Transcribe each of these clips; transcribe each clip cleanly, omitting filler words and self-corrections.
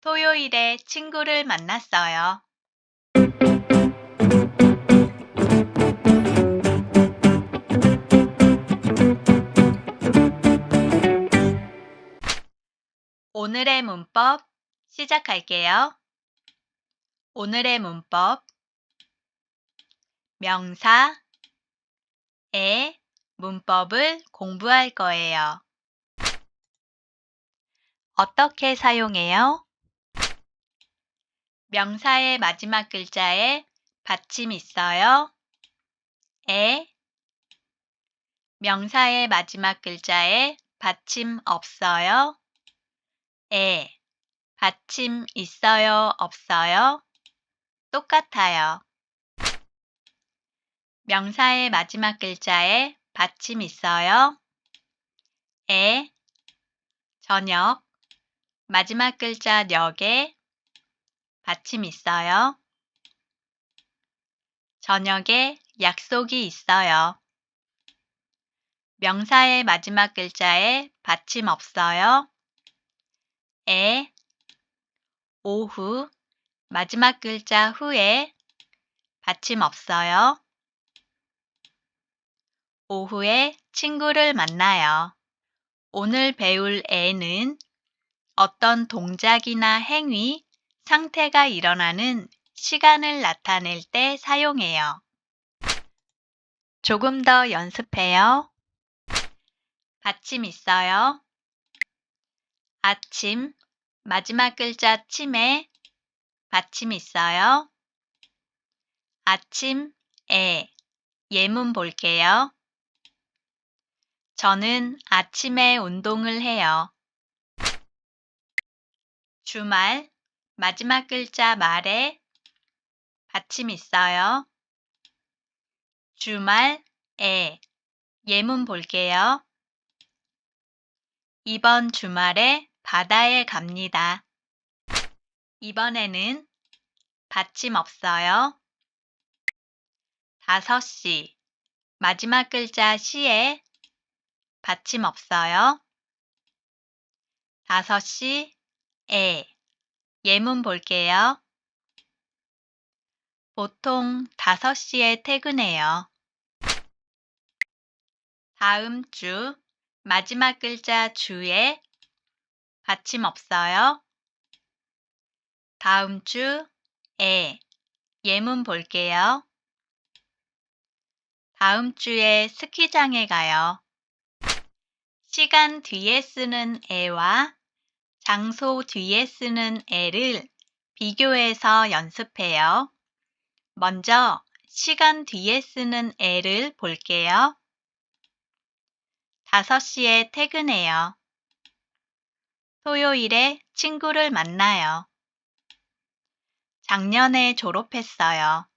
토요일에 친구를 만났어요. 오늘의 문법 시작할게요. 오늘의 문법 명사의 문법을 공부할 거예요. 어떻게 사용해요? 명사의 마지막 글자에 받침 있어요? 명사의 마지막 글자에 받침 없어요? 받침 있어요? 없어요? 똑같아요. 명사의 마지막 글자에 받침 있어요? 저녁, 마지막 글자 녁에 받침 있어요? 저녁에 약속이 있어요. 명사의 마지막 글자에 받침 없어요? 오후, 마지막 글자 후에 받침 없어요? 오후에 친구를 만나요. 오늘 배울 에는 어떤 동작이나 행위, 상태가 일어나는 시간을 나타낼 때 사용해요. 조금 더 연습해요. 받침 있어요. 아침, 마지막 글자 침에 받침 있어요. 아침에 예문 볼게요. 저는 아침에 운동을 해요. 주말, 마지막 글자 말에 받침 있어요. 주말에 예문 볼게요. 이번 주말에 바다에 갑니다. 이번에는 받침 없어요. 5시, 마지막 글자 시에 받침 없어요. 5시에 예문 볼게요. 보통 5시에 퇴근해요. 다음 주, 마지막 글자 주에 받침 없어요. 다음 주에 예문 볼게요. 다음 주에 스키장에 가요. 시간 뒤에 쓰는 에와 장소 뒤에 쓰는 에를 비교해서 연습해요. 먼저 시간 뒤에 쓰는 에를 볼게요. 5시에 퇴근해요. 토요일에 친구를 만나요. 작년에 졸업했어요.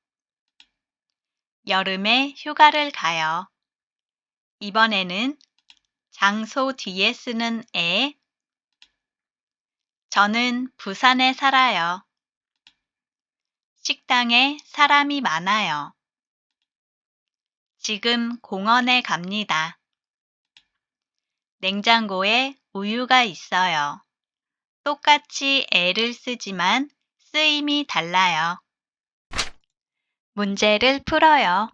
여름에 휴가를 가요. 이번에는 장소 뒤에 쓰는 에, 저는 부산에 살아요. 식당에 사람이 많아요. 지금 공원에 갑니다. 냉장고에 우유가 있어요. 똑같이 에를 쓰지만 쓰임이 달라요. 문제를 풀어요.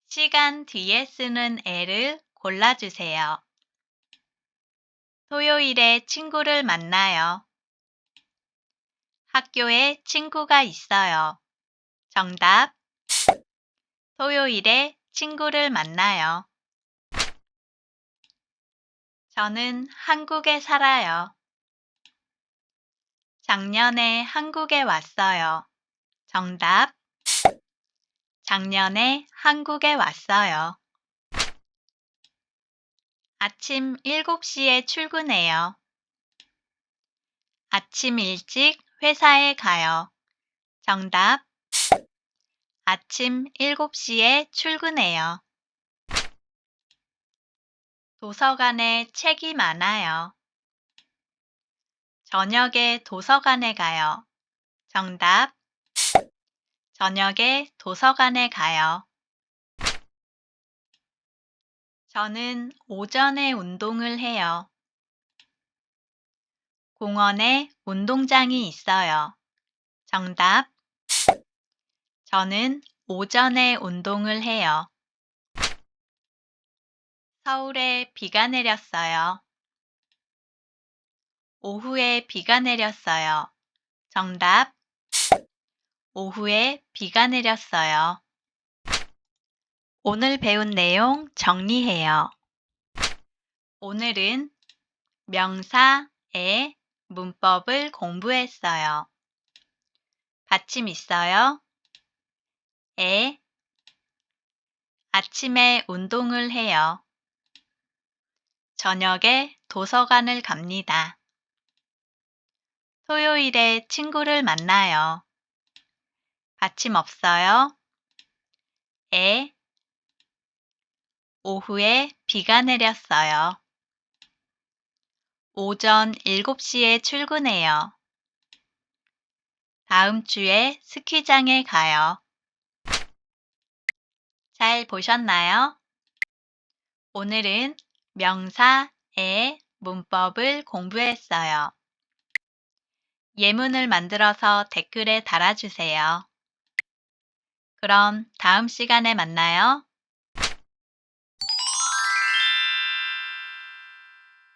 시간 뒤에 쓰는 에를 골라주세요. 토요일에 친구를 만나요. 학교에 친구가 있어요. 정답. 토요일에 친구를 만나요. 저는 한국에 살아요. 작년에 한국에 왔어요. 정답. 작년에 한국에 왔어요. 아침 7시에 출근해요. 아침 일찍 회사에 가요. 정답. 아침 7시에 출근해요. 도서관에 책이 많아요. 저녁에 도서관에 가요. 정답. 저녁에 도서관에 가요. 저는 오전에 운동을 해요. 공원에 운동장이 있어요. 정답. 저는 오전에 운동을 해요. 서울에 비가 내렸어요. 오후에 비가 내렸어요. 정답. 오후에 비가 내렸어요. 오늘 배운 내용 정리해요. 오늘은 명사의 문법을 공부했어요. 받침 있어요. 에, 아침에 운동을 해요. 저녁에 도서관을 갑니다. 토요일에 친구를 만나요. 받침 없어요. 에, 오후에 비가 내렸어요. 오전 7시에 출근해요. 다음 주에 스키장에 가요. 잘 보셨나요? 오늘은 명사의 문법을 공부했어요. 예문을 만들어서 댓글에 달아주세요. 그럼 다음 시간에 만나요.